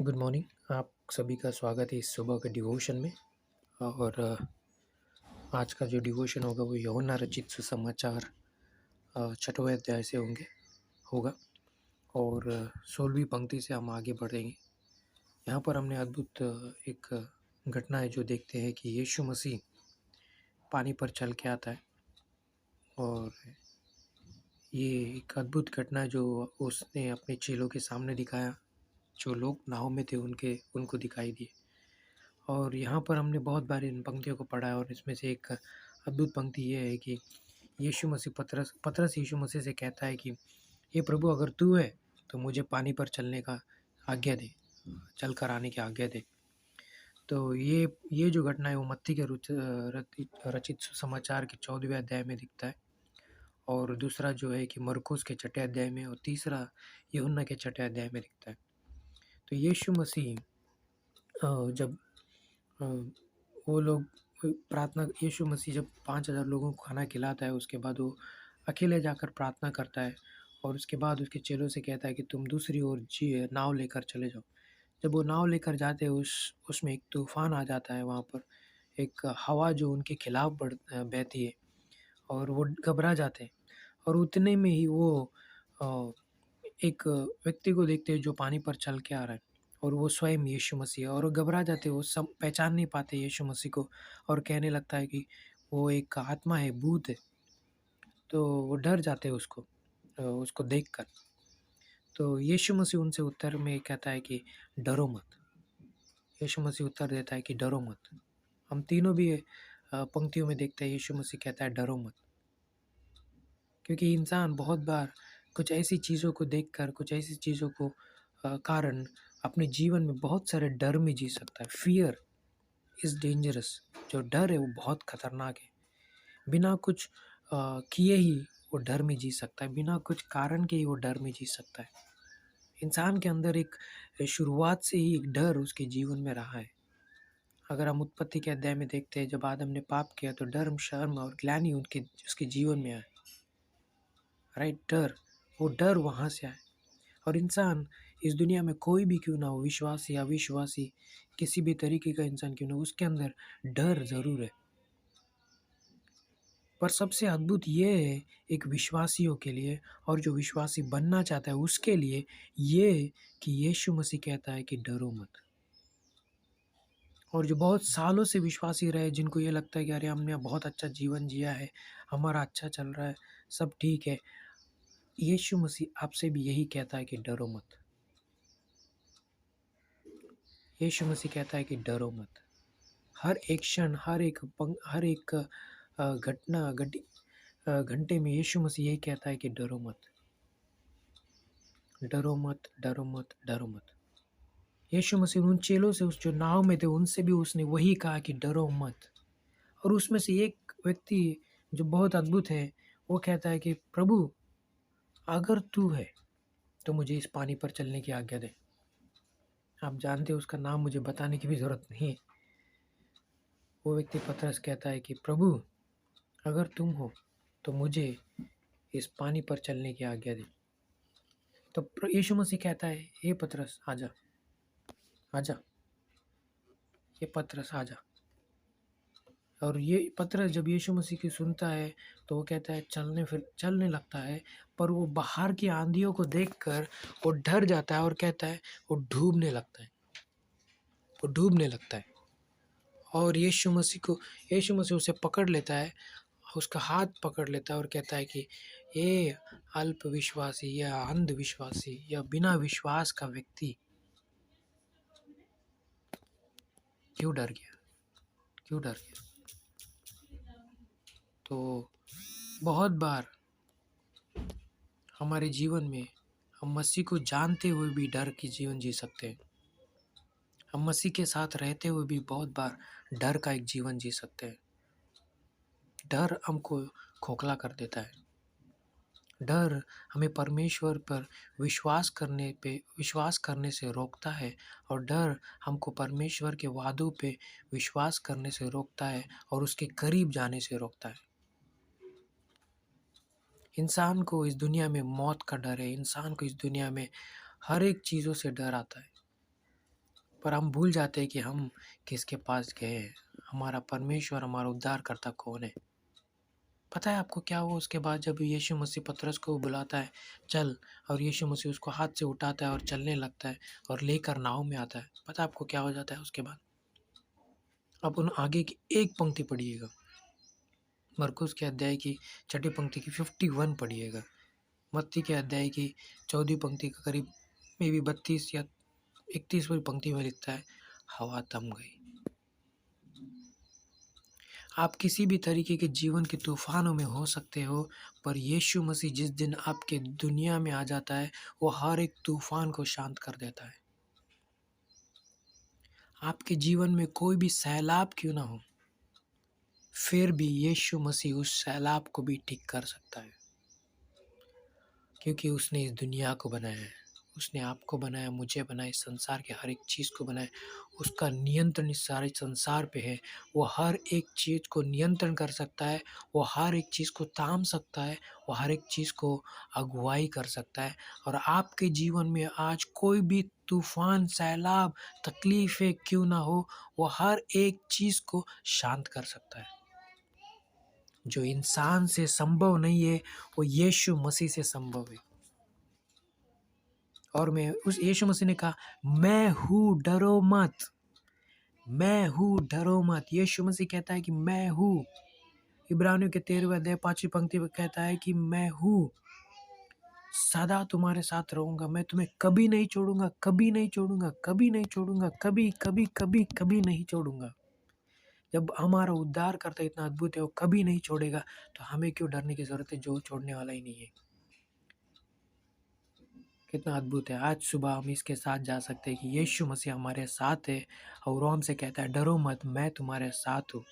Good morning. आप सभी का स्वागत है इस सुबह के डिवोशन में। और आज का जो डिवोशन होगा वो यूहन्ना रचित सुसमाचार 6वें अध्याय से होगा। और 16वीं पंक्ति से हम आगे बढ़ेंगे। यहाँ पर हमने अद्भुत एक घटना है जो देखते हैं कि यीशु मसीह पानी पर चल के आता है। और ये एक अद्भुत घटना है जो उसने अपने चेलों के सामने दिखाया। जो लोग नाव में थे उनको दिखाई दिए। और यहाँ पर हमने बहुत बार इन पंक्तियों को पढ़ा है और इसमें से एक अद्भुत पंक्ति ये है कि यीशु मसीह पतरस यीशु मसीह से कहता है कि हे प्रभु, अगर तू है तो मुझे पानी पर चलने का आज्ञा दे, चल कर आने की आज्ञा दे। तो ये जो घटना है वो मत्ती के रचित सुसमाचार के 14वें अध्याय में दिखता है। और दूसरा जो है कि मरकुस के 6ठे अध्याय में, और तीसरा यूहन्ना के 6ठे अध्याय में दिखता है। तो यीशु मसीह जब अ, वो लोग प्रार्थना यीशु मसीह जब 5000 लोगों को खाना खिलाता है, उसके बाद वो अकेले जाकर प्रार्थना करता है। और उसके बाद उसके चेलों से कहता है कि तुम दूसरी ओर नाव लेकर चले जाओ। जब वो नाव लेकर जाते हैं उसमें एक तूफान आ जाता है। वहाँ पर एक हवा जो उनके खिलाफ बहती है और वो घबरा जाते हैं। और उतने में ही वो अ, एक व्यक्ति को देखते हैं जो पानी पर चल के आ रहा है, और वो स्वयं यीशु मसीह है। और वो घबरा जाते हैं, वो सब पहचान नहीं पाते यीशु मसीह को, और कहने लगता है कि वो एक आत्मा है, भूत है। तो वो डर जाते हैं उसको देखकर। तो यीशु मसीह उनसे उत्तर में कहता है कि डरो मत। यीशु मसीह उत्तर देता है कि डरो मत। हम तीनों भी पंक्तियों में देखते हैं यीशु मसीह कहता है डरो मत। क्योंकि इंसान बहुत बार कुछ ऐसी चीज़ों को देखकर, कुछ ऐसी चीज़ों को कारण अपने जीवन में बहुत सारे डर में जी सकता है। Fear is dangerous. जो डर है वो बहुत खतरनाक है। बिना कुछ किए ही वो डर में जी सकता है, बिना कुछ कारण के ही वो डर में जी सकता है। इंसान के अंदर एक शुरुआत से ही एक डर उसके जीवन में रहा है। अगर हम उत्पत्ति के अध्याय में देखते हैं, जब आदम ने पाप किया तो डर, शर्म और ग्लानि उसके जीवन में आया। राइट, डर, वो डर वहाँ से आए। और इंसान इस दुनिया में कोई भी क्यों ना हो, विश्वासी अविश्वासी, किसी भी तरीके का इंसान क्यों ना हो, उसके अंदर डर ज़रूर है। पर सबसे अद्भुत ये है एक विश्वासियों के लिए, और जो विश्वासी बनना चाहता है उसके लिए, ये कि यीशु मसीह कहता है कि डरो मत। और जो बहुत सालों से विश्वासी रहे, जिनको ये लगता है कि अरे हमने बहुत अच्छा जीवन जिया है, हमारा अच्छा चल रहा है, सब ठीक है, यीशु मसीह आपसे भी यही कहता है कि डरो मत। यीशु मसीह कहता है कि डरो मत। हर एक क्षण, हर एक घंटे में यीशु मसीह यही कहता है कि डरो मत, डरो मत, डरो मत, डरो मत। यीशु मसीह उन चेलों से, उस जो नाव में थे, उनसे भी उसने वही कहा कि डरो मत। और उसमें से एक व्यक्ति जो बहुत अद्भुत है, वो कहता है कि प्रभु, अगर तू है तो मुझे इस पानी पर चलने की आज्ञा दे। आप जानते हो, उसका नाम मुझे बताने की भी ज़रूरत नहीं है। वो व्यक्ति पतरस कहता है कि प्रभु, अगर तुम हो तो मुझे इस पानी पर चलने की आज्ञा दे। तो यीशु मसीह कहता है, हे पतरस आजा, आजा, ये पतरस आजा। और ये पतरस जब यीशु मसीह की सुनता है तो वो कहता है, चलने लगता है। पर वो बाहर की आंधियों को देखकर वो डर जाता है और कहता है, वो डूबने लगता है, वो डूबने लगता है। और यीशु मसीह उसे पकड़ लेता है, उसका हाथ पकड़ लेता है और कहता है कि ये अल्प विश्वासी या अंधविश्वासी या बिना विश्वास का व्यक्ति क्यों डर गया, क्यों डर गया। तो बहुत बार हमारे जीवन में हम मसीह को जानते हुए भी डर की जीवन जी सकते हैं। हम मसीह के साथ रहते हुए भी बहुत बार डर का एक जीवन जी सकते हैं। डर हमको खोखला कर देता है। डर हमें परमेश्वर पर विश्वास करने से रोकता है, और डर हमको परमेश्वर के वादों पे विश्वास करने से रोकता है और उसके करीब जाने से रोकता है। इंसान को इस दुनिया में मौत का डर है। इंसान को इस दुनिया में हर एक चीज़ों से डर आता है। पर हम भूल जाते हैं कि हम किसके पास गए हैं, हमारा परमेश्वर, हमारा उद्धारकर्ता कौन है। पता है आपको क्या हुआ उसके बाद, जब यीशु मसीह पतरस को बुलाता है, चल, और यीशु मसीह उसको हाथ से उठाता है और चलने लगता है और लेकर नाव में आता है। पता है आपको क्या हो जाता है उसके बाद? आप उन आगे की एक पंक्ति पढ़िएगा, मरकुस के अध्याय की 6ठी पंक्ति की 51 पढ़िएगा, मत्ती के अध्याय की 14वीं पंक्ति का करीब मे बी 32 या 31वीं पंक्ति में लिखता है, हवा थम गई। आप किसी भी तरीके के जीवन के तूफानों में हो सकते हो, पर यीशु मसीह जिस दिन आपके दुनिया में आ जाता है, वो हर एक तूफान को शांत कर देता है। आपके जीवन में कोई भी सैलाब क्यों ना हो, फिर भी यीशु मसीह उस सैलाब को भी ठीक कर सकता है, क्योंकि उसने इस दुनिया को बनाया है, उसने आपको बनाया, मुझे बनाया, इस संसार के हर एक चीज़ को बनाया। उसका नियंत्रण इस सारे संसार पे है। वो हर एक चीज़ को नियंत्रण कर सकता है, वो हर एक चीज़ को थाम सकता है, वो हर एक चीज़ को अगुवाई कर सकता है। और आपके जीवन में आज कोई भी तूफान, सैलाब, तकलीफ़ें क्यों ना हो, वो हर एक चीज़ को शांत कर सकता है। जो इंसान से संभव नहीं है, वो यीशु मसीह से संभव है। और मैं उस यीशु मसीह ने कहा, मैं हूँ, डरो मत, मैं हूँ, डरो मत। यीशु मसीह कहता है कि मैं हूँ। इब्रानियों के 13वें अध्याय 5वीं पंक्ति में कहता है कि मैं हूँ, सदा तुम्हारे साथ रहूंगा, मैं तुम्हें कभी नहीं छोड़ूंगा, कभी नहीं छोड़ूंगा, कभी नहीं छोड़ूंगा, कभी कभी कभी कभी नहीं छोड़ूंगा। जब हमारा उद्धार करता इतना अद्भुत है, वो कभी नहीं छोड़ेगा, तो हमें क्यों डरने की जरूरत है, जो छोड़ने वाला ही नहीं है। कितना अद्भुत है। आज सुबह हम इसके साथ जा सकते हैं कि यीशु मसीह हमारे साथ है और वो हमसे कहता है, डरो मत, मैं तुम्हारे साथ हूँ।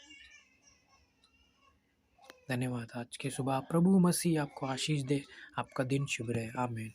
धन्यवाद। आज की सुबह प्रभु मसीह आपको आशीष दे, आपका दिन शुभ रहे। आमीन।